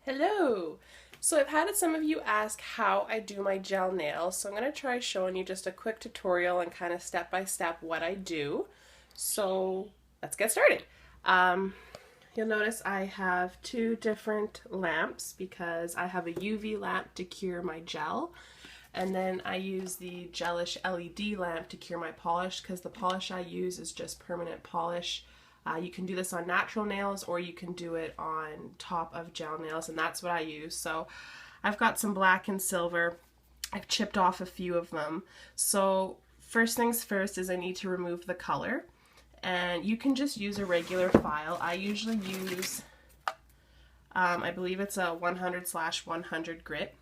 Hello! So I've had some of you ask how I do my gel nails, so I'm going to try showing you just a quick tutorial and kind of step by step what I do. So let's get started. You'll notice I have two different lamps because I have a UV lamp to cure my gel, and then I use the gelish LED lamp to cure my polish because the polish I use is just permanent polish. You can do this on natural nails or you can do it on top of gel nails, and that's what I use. So I've got some black and silver. I've chipped off a few of them. So first things first is I need to remove the color, and you can just use a regular file. I usually use, I believe it's a 100/100 grit.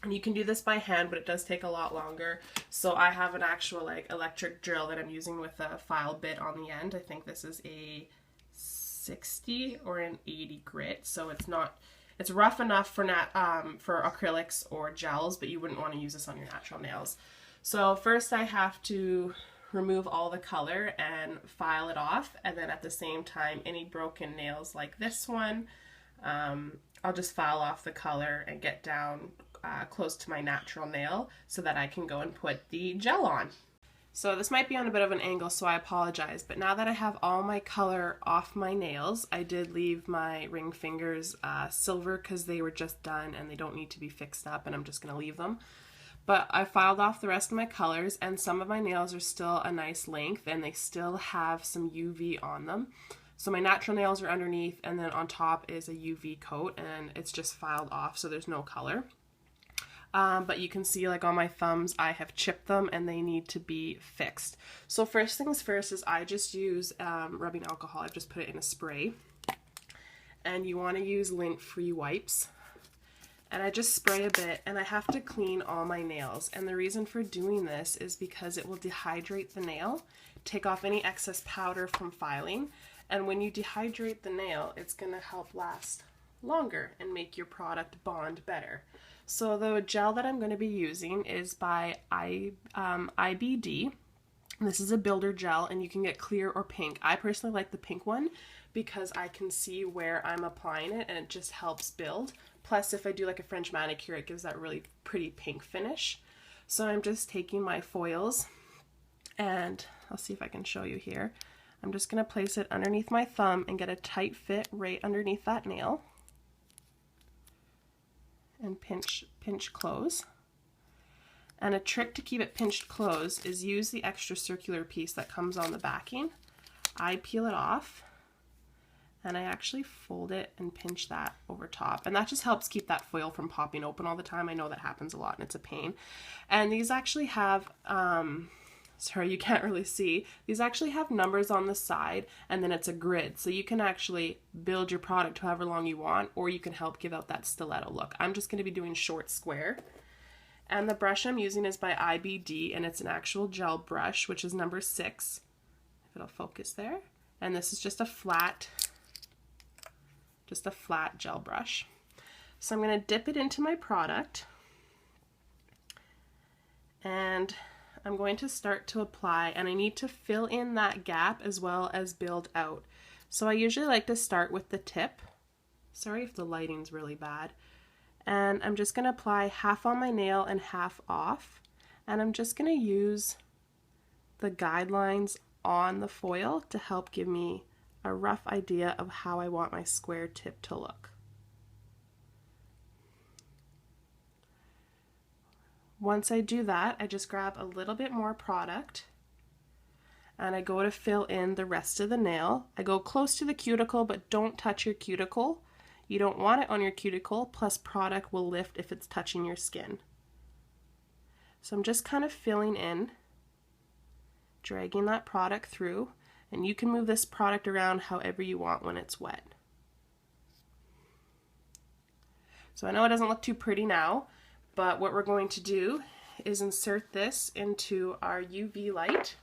And you can do this by hand, but it does take a lot longer. So I have an actual like electric drill that I'm using with a file bit on the end. I think this is a 60 or an 80 grit. So it's rough enough for acrylics or gels, but you wouldn't want to use this on your natural nails. So first I have to remove all the color and file it off. And then at the same time, any broken nails like this one, I'll just file off the color and get down close to my natural nail so that I can go and put the gel on. So this might be on a bit of an angle, so I apologize, but now that I have all my color off my nails, I did leave my ring fingers silver because they were just done and they don't need to be fixed up, and I'm just going to leave them. But I filed off the rest of my colors, and some of my nails are still a nice length and they still have some UV on them. So my natural nails are underneath, and then on top is a UV coat, and it's just filed off, so there's no color. But you can see, like on my thumbs, I have chipped them and they need to be fixed. So first things first is I just use rubbing alcohol. I've just put it in a spray. And you want to use lint-free wipes. And I just spray a bit, and I have to clean all my nails. And the reason for doing this is because it will dehydrate the nail, take off any excess powder from filing. And when you dehydrate the nail, it's going to help last longer and make your product bond better. So the gel that I'm going to be using is by IBD. This is a builder gel, and you can get clear or pink. I personally like the pink one because I can see where I'm applying it and it just helps build. Plus, if I do like a French manicure, it gives that really pretty pink finish. So I'm just taking my foils, and I'll see if I can show you here. I'm just going to place it underneath my thumb and get a tight fit right underneath that nail. And pinch close. And a trick to keep it pinched closed is use the extra circular piece that comes on the backing. I peel it off and I actually fold it and pinch that over top, and that just helps keep that foil from popping open all the time. I know that happens a lot and it's a pain. And these actually have sorry, you can't really see. These actually have numbers on the side, and then it's a grid. So you can actually build your product however long you want, or you can help give out that stiletto look. I'm just going to be doing short square. And the brush I'm using is by IBD, and it's an actual gel brush, which is number 6. If it'll focus there. And this is just a flat gel brush. So I'm going to dip it into my product. And I'm going to start to apply, and I need to fill in that gap as well as build out. So I usually like to start with the tip. Sorry if the lighting's really bad. And I'm just going to apply half on my nail and half off. And I'm just going to use the guidelines on the foil to help give me a rough idea of how I want my square tip to look. Once I do that, I just grab a little bit more product and I go to fill in the rest of the nail. I go close to the cuticle, but don't touch your cuticle. You don't want it on your cuticle, plus product will lift if it's touching your skin. So I'm just kind of filling in, dragging that product through, and you can move this product around however you want when it's wet. So I know it doesn't look too pretty now, but what we're going to do is insert this into our UV light.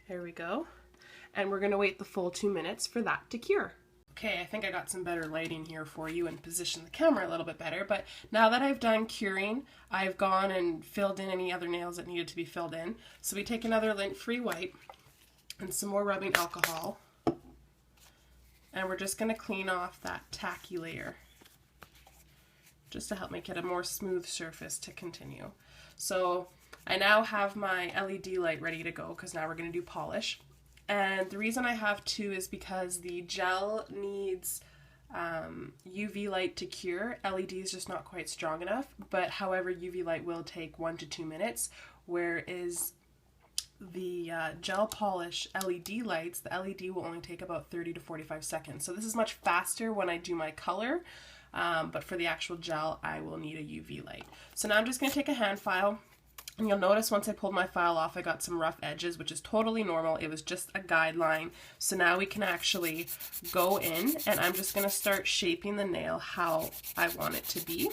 There we go. And we're going to wait the full 2 minutes for that to cure. Okay, I think I got some better lighting here for you and positioned the camera a little bit better, but now that I've done curing, I've gone and filled in any other nails that needed to be filled in. So we take another lint-free wipe and some more rubbing alcohol. And we're just going to clean off that tacky layer just to help make it a more smooth surface to continue. So I now have my LED light ready to go because now we're going to do polish. And the reason I have two is because the gel needs UV light to cure. LED is just not quite strong enough, but however, UV light will take 1 to 2 minutes, whereas the gel polish LED lights, the LED will only take about 30 to 45 seconds. So this is much faster when I do my color, but for the actual gel, I will need a UV light. So now I'm just going to take a hand file, and you'll notice once I pulled my file off, I got some rough edges, which is totally normal. It was just a guideline. So now we can actually go in, and I'm just going to start shaping the nail how I want it to be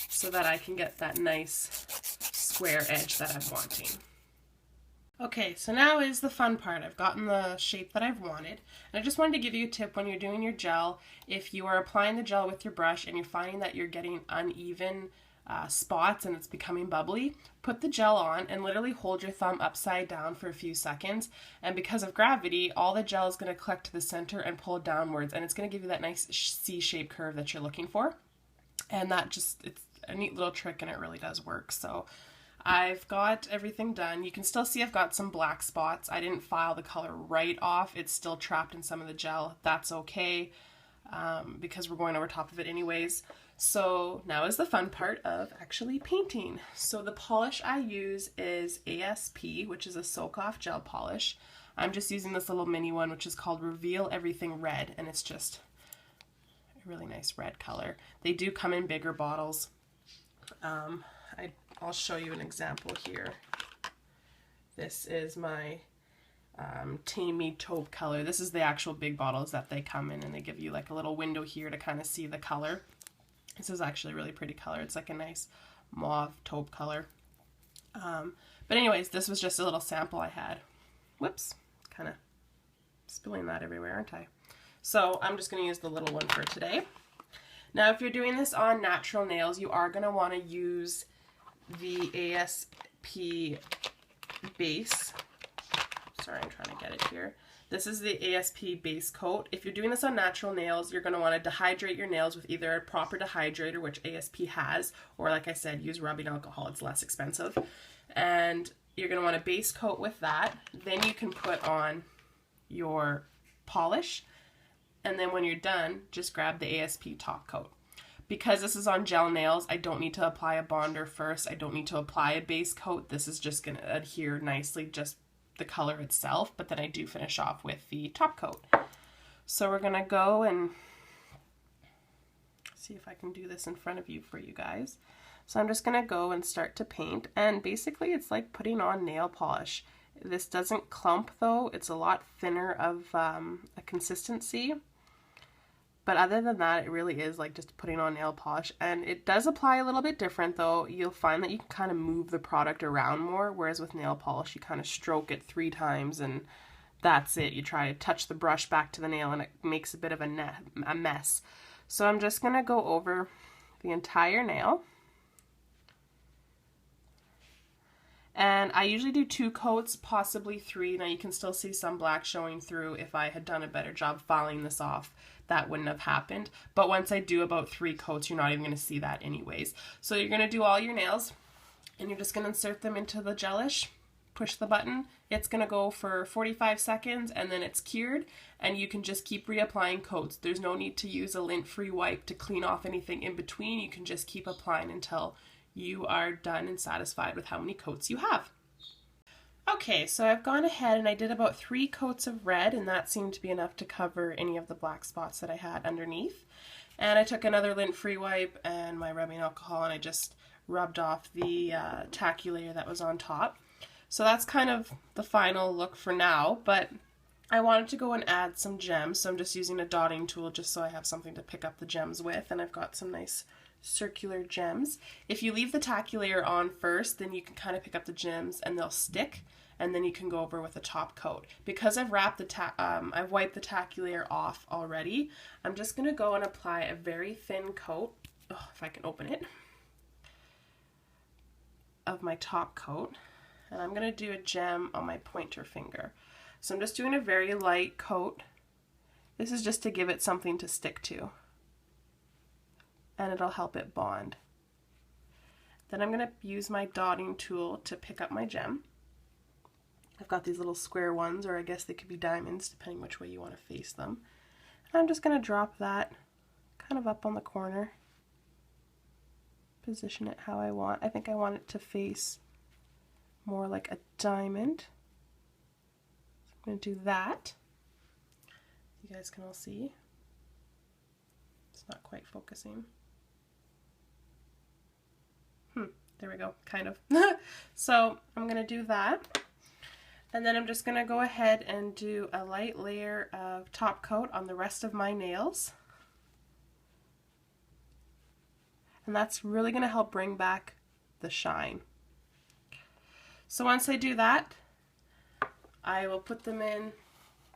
so that I can get that nice square edge that I'm wanting. Okay, so now is the fun part. I've gotten the shape that I've wanted, and I just wanted to give you a tip when you're doing your gel. If you are applying the gel with your brush and you're finding that you're getting uneven spots and it's becoming bubbly, put the gel on and literally hold your thumb upside down for a few seconds, and because of gravity, all the gel is going to collect to the center and pull downwards, and it's going to give you that nice C-shaped curve that you're looking for. And that just, it's a neat little trick, and it really does work. So I've got everything done. You can still see I've got some black spots. I didn't file the color right off. It's still trapped in some of the gel. That's okay, because we're going over top of it anyways. So now is the fun part of actually painting. So the polish I use is ASP, which is a soak-off gel polish. I'm just using this little mini one, which is called Reveal Everything Red, and it's just a really nice red color. They do come in bigger bottles. I'll show you an example here. This is my Tammy taupe color. This is the actual big bottles that they come in, and they give you like a little window here to kind of see the color. This is actually a really pretty color. It's like a nice mauve taupe color. But anyways, this was just a little sample I had. Whoops, kind of spilling that everywhere, aren't I? So I'm just going to use the little one for today. Now, if you're doing this on natural nails, you are going to want to use the ASP base. Sorry, I'm trying to get it here. This is the ASP base coat. If you're doing this on natural nails, you're going to want to dehydrate your nails with either a proper dehydrator, which ASP has, or like I said, use rubbing alcohol. It's less expensive. And you're going to want to base coat with that. Then you can put on your polish. And then when you're done, just grab the ASP top coat. Because this is on gel nails, I don't need to apply a bonder first. I don't need to apply a base coat. This is just going to adhere nicely, just the color itself, but then I do finish off with the top coat. So we're going to go and see if I can do this in front of you for you guys. So I'm just going to go and start to paint, and basically it's like putting on nail polish. This doesn't clump though. It's a lot thinner of a consistency. But other than that, it really is like just putting on nail polish. And it does apply a little bit different though. You'll find that you can kind of move the product around more, whereas with nail polish, you kind of stroke it 3 times and that's it. You try to touch the brush back to the nail and it makes a bit of a mess. So I'm just going to go over the entire nail. And I usually do 2 coats, possibly 3. Now you can still see some black showing through. If I had done a better job filing this off, that wouldn't have happened. But once I do about 3 coats, you're not even going to see that anyways. So you're going to do all your nails, and you're just going to insert them into the gelish, push the button. It's going to go for 45 seconds, and then it's cured, and you can just keep reapplying coats. There's no need to use a lint-free wipe to clean off anything in between. You can just keep applying until you are done and satisfied with how many coats you have. Okay, so I've gone ahead and I did about 3 coats of red, and that seemed to be enough to cover any of the black spots that I had underneath. And I took another lint-free wipe and my rubbing alcohol, and I just rubbed off the tacky layer that was on top. So that's kind of the final look for now, but I wanted to go and add some gems, so I'm just using a dotting tool just so I have something to pick up the gems with, and I've got some nice circular gems. If you leave the tacky layer on first, then you can kind of pick up the gems and they'll stick, and then you can go over with a top coat. Because I've wrapped the I've wiped the tacky layer off already, I'm just going to go and apply a very thin coat, if I can open it, of my top coat, and I'm going to do a gem on my pointer finger. So I'm just doing a very light coat, This is just to give it something to stick to, and it'll help it bond. Then I'm going to use my dotting tool to pick up my gem. I've got these little square ones, or I guess they could be diamonds, depending which way you want to face them. And I'm just going to drop that kind of up on the corner. Position it how I want. I think I want it to face more like a diamond. So I'm going to do that. You guys can all see. It's not quite focusing. There we go, kind of. So I'm going to do that. And then I'm just going to go ahead and do a light layer of top coat on the rest of my nails. And that's really going to help bring back the shine. So once I do that, I will put them in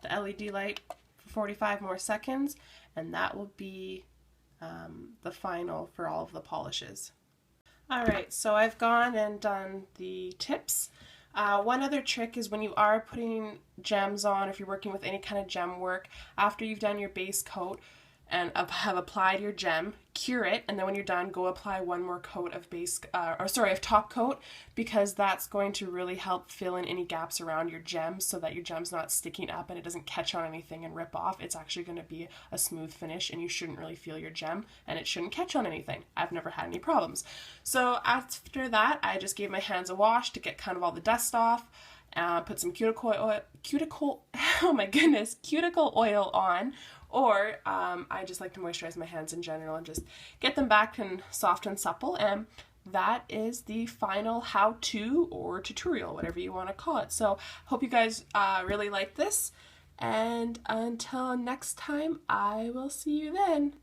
the LED light for 45 more seconds, and that will be the final for all of the polishes. Alright, so I've gone and done the tips. One other trick is when you are putting gems on, if you're working with any kind of gem work, after you've done your base coat and have applied your gem, cure it, and then when you're done, go apply one more coat of of top coat, because that's going to really help fill in any gaps around your gem so that your gem's not sticking up and it doesn't catch on anything and rip off. It's actually going to be a smooth finish, and you shouldn't really feel your gem, and it shouldn't catch on anything. I've never had any problems. So after that, I just gave my hands a wash to get kind of all the dust off. Put some cuticle oil on, or I just like to moisturize my hands in general and just get them back and soft and supple. And that is the final how-to or tutorial, whatever you want to call it. So hope you guys really like this, and until next time, I will see you then.